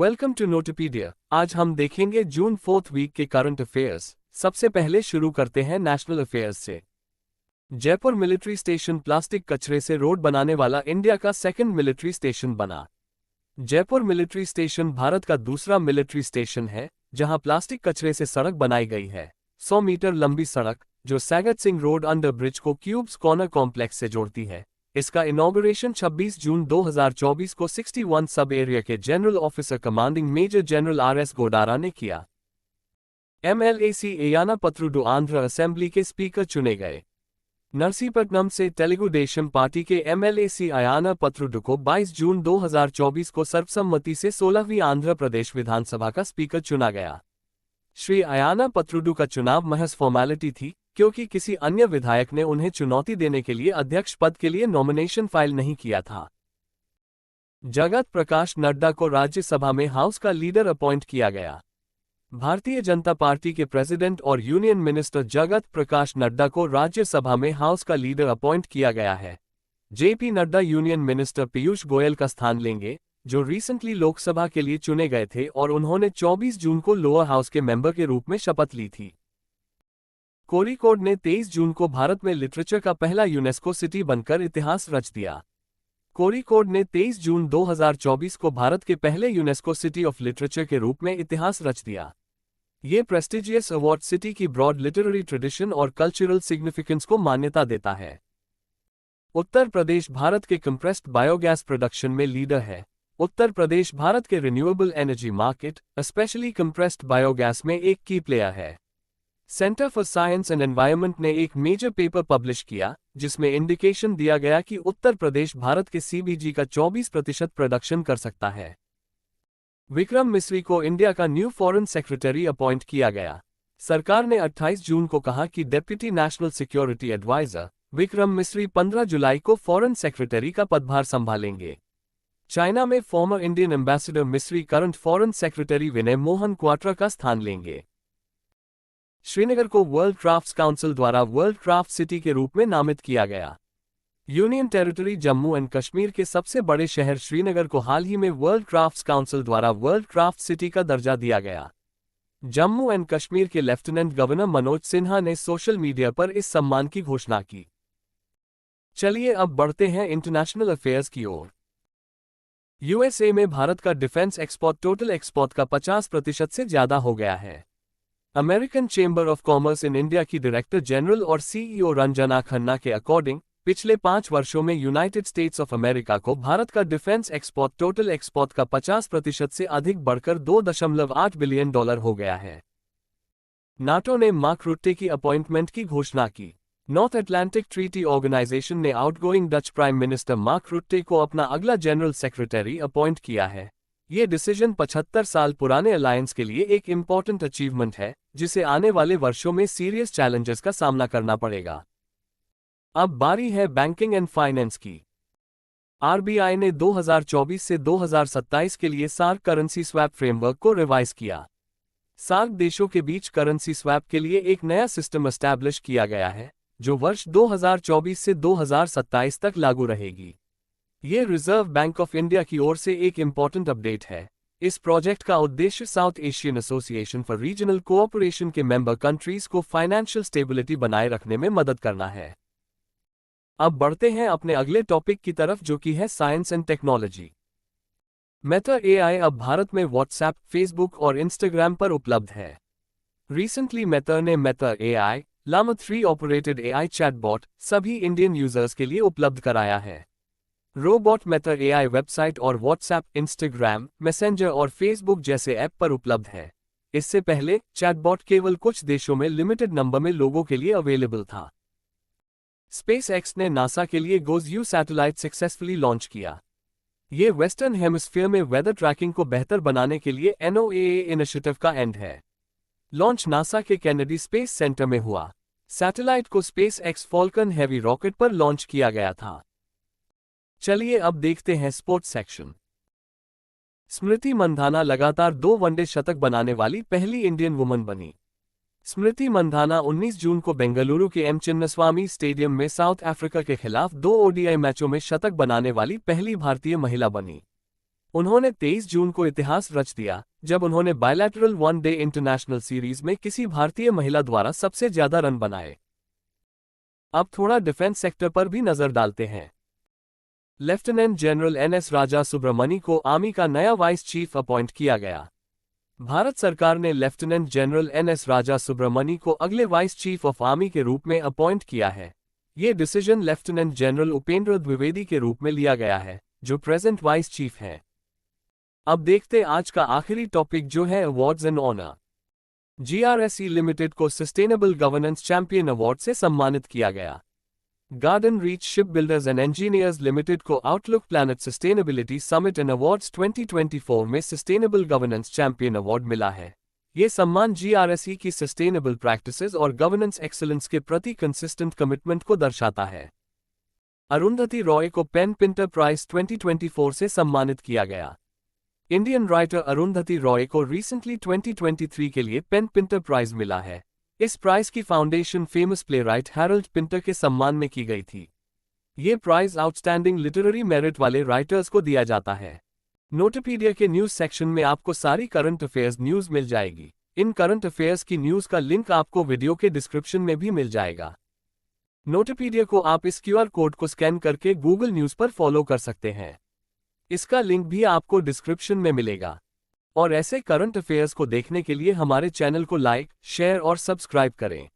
Welcome to नोटिपीडिया। आज हम देखेंगे जून 4th वीक के करंट अफेयर्स। सबसे पहले शुरू करते हैं नेशनल अफेयर्स से। जयपुर मिलिट्री स्टेशन प्लास्टिक कचरे से रोड बनाने वाला इंडिया का सेकंड मिलिट्री स्टेशन बना। जयपुर मिलिट्री स्टेशन भारत का दूसरा मिलिट्री स्टेशन है जहां प्लास्टिक कचरे से सड़क बनाई गई है। 100 मीटर लंबी सड़क जो सैगत सिंह रोड अंडर ब्रिज को क्यूब्स कॉर्नर कॉम्प्लेक्स से जोड़ती है। इसका इनॉग्रेशन 26 जून 2024 को 61 सब एरिया के general officer commanding major general R S. Godara ने किया। एमएलए एयाना पत्रुडु आंध्र असेंबली के स्पीकर चुने गए। नरसीपट्टनम से तेलुगु देशम पार्टी के एमएलए अयाना पत्रुडु को 22 जून 2024 को सर्वसम्मति से 16वीं आंध्र प्रदेश विधानसभा का स्पीकर चुना गया। श्री अयाना पत्रुडु का चुनाव महज फॉर्मेलिटी थी क्योंकि किसी अन्य विधायक ने उन्हें चुनौती देने के लिए अध्यक्ष पद के लिए नॉमिनेशन फाइल नहीं किया था। जगत प्रकाश नड्डा को राज्यसभा में हाउस का लीडर अपॉइंट किया गया। भारतीय जनता पार्टी के प्रेसिडेंट और यूनियन मिनिस्टर जगत प्रकाश नड्डा को राज्यसभा में हाउस का लीडर अपॉइंट किया गया है। JP Nadda union minister Piyush Goyal का स्थान लेंगे, जो रिसेंटली लोकसभा के लिए चुने गए थे और उन्होंने 24 जून को लोअर हाउस के मेंबर के रूप में शपथ ली थी। कोरिकोड ने 23 जून को भारत में लिटरेचर का पहला यूनेस्को सिटी बनकर इतिहास रच दिया। कोरिकोड ने 23 जून 2024 को भारत के पहले यूनेस्को सिटी ऑफ लिटरेचर के रूप में इतिहास रच दिया। ये प्रेस्टिजियस अवार्ड सिटी की ब्रॉड लिटरेरी ट्रेडिशन और कल्चरल सिग्निफिकेंस को मान्यता देता है। उत्तर प्रदेश भारत के कंप्रेस्ड बायोगैस प्रोडक्शन में लीडर है। उत्तर प्रदेश भारत के renewable energy market, specially compressed biogas में एक की प्लेयर है। Centre for science and environment ने एक मेजर पेपर पब्लिश किया जिसमें इंडिकेशन दिया गया कि उत्तर प्रदेश भारत के सीबीजी का 24% प्रोडक्शन कर सकता है। विक्रम मिस्री को इंडिया का न्यू फॉरेन सेक्रेटरी अपॉइंट किया गया। सरकार ने 28 जून को कहा कि deputy national security adviser Vikram Misri 15 जुलाई को फॉरेन सेक्रेटरी का पदभार संभालेंगे। चाइना में फॉर्मर इंडियन एम्बेसडर मिस्री करंट फॉरेन सेक्रेटरी विनय मोहन क्वाट्रा का स्थान लेंगे। श्रीनगर को वर्ल्ड क्राफ्ट्स काउंसिल द्वारा वर्ल्ड क्राफ्ट सिटी के रूप में नामित किया गया। Union territory Jammu and Kashmir के सबसे बड़े शहर श्रीनगर को हाल ही में वर्ल्ड क्राफ्ट्स काउंसिल द्वारा वर्ल्ड क्राफ्ट सिटी का दर्जा दिया गया। जम्मू एंड कश्मीर के लेफ्टिनेंट गवर्नर मनोज सिन्हा ने सोशल मीडिया पर इस सम्मान की घोषणा की। चलिए अब बढ़ते हैं इंटरनेशनल अफेयर्स की ओर। यूएसए में भारत का डिफेंस एक्सपोर्ट टोटल एक्सपोर्ट का 50% से ज्यादा हो गया है। American chamber of commerce in India की डायरेक्टर जनरल और सीईओ रंजना खन्ना के अकॉर्डिंग पिछले 5 वर्षों में यूनाइटेड स्टेट्स ऑफ अमेरिका को भारत का डिफेंस एक्सपोर्ट टोटल एक्सपोर्ट का 50% से अधिक बढ़कर $2.8 बिलियन हो गया है। नाटो ने मार्क रुट्टे की अपॉइंटमेंट की घोषणा की। नॉर्थ अटलांटिक ट्रीटी ऑर्गेनाइजेशन ने outgoing Dutch prime minister Mark Rutte को अपना अगला जनरल सेक्रेटरी अपॉइंट किया है। ये डिसीजन 75 साल पुराने अलायंस के लिए एक इम्पॉर्टेंट अचीवमेंट है जिसे आने वाले वर्षों में सीरियस चैलेंजेस का सामना करना पड़ेगा। अब बारी है बैंकिंग एंड फाइनेंस की। आरबीआई ने 2024 से 2027 के लिए सार्क करेंसी स्वैप फ्रेमवर्क को रिवाइज किया। सार्क देशों के बीच करेंसी स्वैप के लिए एक नया सिस्टम एस्टैब्लिश किया गया है जो वर्ष 2024 से 2027 तक लागू रहेगी। ये रिजर्व बैंक ऑफ इंडिया की ओर से एक इम्पॉर्टेंट अपडेट है। इस प्रोजेक्ट का उद्देश्य south Asian association for regional cooperation के मेंबर कंट्रीज को फाइनेंशियल स्टेबिलिटी बनाए रखने में मदद करना है। अब बढ़ते हैं अपने अगले टॉपिक की तरफ जो कि है science and technology. Meta AI अब भारत में व्हाट्सएप, फेसबुक और इंस्टाग्राम पर उपलब्ध है। रिसेंटली मेटा ने Meta AI Llama 3 operated AI chatbot सभी इंडियन यूजर्स के लिए उपलब्ध कराया है। रोबोट मेटा एआई वेबसाइट और व्हाट्सएप, इंस्टाग्राम, मैसेंजर और फेसबुक जैसे ऐप पर उपलब्ध है। इससे पहले चैटबॉट केवल कुछ देशों में लिमिटेड नंबर में लोगों के लिए अवेलेबल था। स्पेसएक्स ने नासा के लिए गोज़-यू सैटेलाइट सक्सेसफुली लॉन्च किया। ये वेस्टर्न हेमिस्फीयर में वेदर ट्रैकिंग को बेहतर बनाने के लिए एनओएए इनिशिएटिव का एंड है। लॉन्च नासा के केनेडी स्पेस सेंटर में हुआ। सैटेलाइट को स्पेसएक्स फॉल्कन हेवी रॉकेट पर लॉन्च किया गया था। चलिए अब देखते हैं स्पोर्ट्स सेक्शन। स्मृति मंधाना लगातार 2 वनडे शतक बनाने वाली पहली इंडियन वुमन बनी। स्मृति मंधाना 19 जून को बेंगलुरु के एम चिन्नास्वामी स्टेडियम में साउथ अफ्रीका के खिलाफ 2 ओडीआई मैचों में शतक बनाने वाली पहली भारतीय महिला बनी। उन्होंने 23 जून को इतिहास रच दिया, जब उन्होंने बायलैटरल वनडे इंटरनेशनल सीरीज में किसी भारतीय महिला द्वारा सबसे ज्यादा रन बनाए। अब थोड़ा डिफेंस सेक्टर पर भी नजर डालते हैं। लेफ्टिनेंट जनरल एनएस राजा सुब्रमणी को आर्मी का नया वाइस चीफ अपॉइंट किया गया। भारत सरकार ने लेफ्टिनेंट जनरल एनएस राजा सुब्रमणी को अगले वाइस चीफ ऑफ आर्मी के रूप में अपॉइंट किया है। ये decision lieutenant general Upendra Dwivedi के रूप में लिया गया है, जो प्रेजेंट वाइस चीफ हैं। अब देखते आज का आखिरी टॉपिक, जो है awards and honour. GRSE limited को सस्टेनेबल गवर्नेंस चैंपियन अवार्ड से सम्मानित किया गया। Garden Reach Ship Builders and Engineers Limited को Outlook Planet Sustainability Summit and Awards 2024 में सस्टेनेबल गवर्नेंस चैंपियन अवार्ड मिला है। ये सम्मान जीआरएसई की सस्टेनेबल प्रैक्टिसेस और गवर्नेंस एक्सीलेंस के प्रति कंसिस्टेंट कमिटमेंट को दर्शाता है। अरुंधति रॉय को पेन पिंटर प्राइज 2024 से सम्मानित किया गया। इंडियन राइटर अरुंधति रॉय को रिसेंटली 2023 के लिए पेन पिंटर प्राइज मिला है। इस प्राइज की foundation famous playwright Harold Pinter के सम्मान में की गई थी। ये प्राइज आउटस्टैंडिंग लिटरेरी मेरिट वाले राइटर्स को दिया जाता है। नोटपीडिया के न्यूज सेक्शन में आपको सारी करंट अफेयर्स न्यूज मिल जाएगी। इन करंट अफेयर्स की न्यूज का लिंक आपको वीडियो के डिस्क्रिप्शन में भी मिल जाएगा। नोटपीडिया को आप इस क्यूआर कोड को स्कैन करके गूगल न्यूज पर फॉलो कर सकते हैं। इसका लिंक भी आपको डिस्क्रिप्शन में मिलेगा। और ऐसे करंट अफेयर्स को देखने के लिए हमारे चैनल को लाइक, शेयर और सब्सक्राइब करें।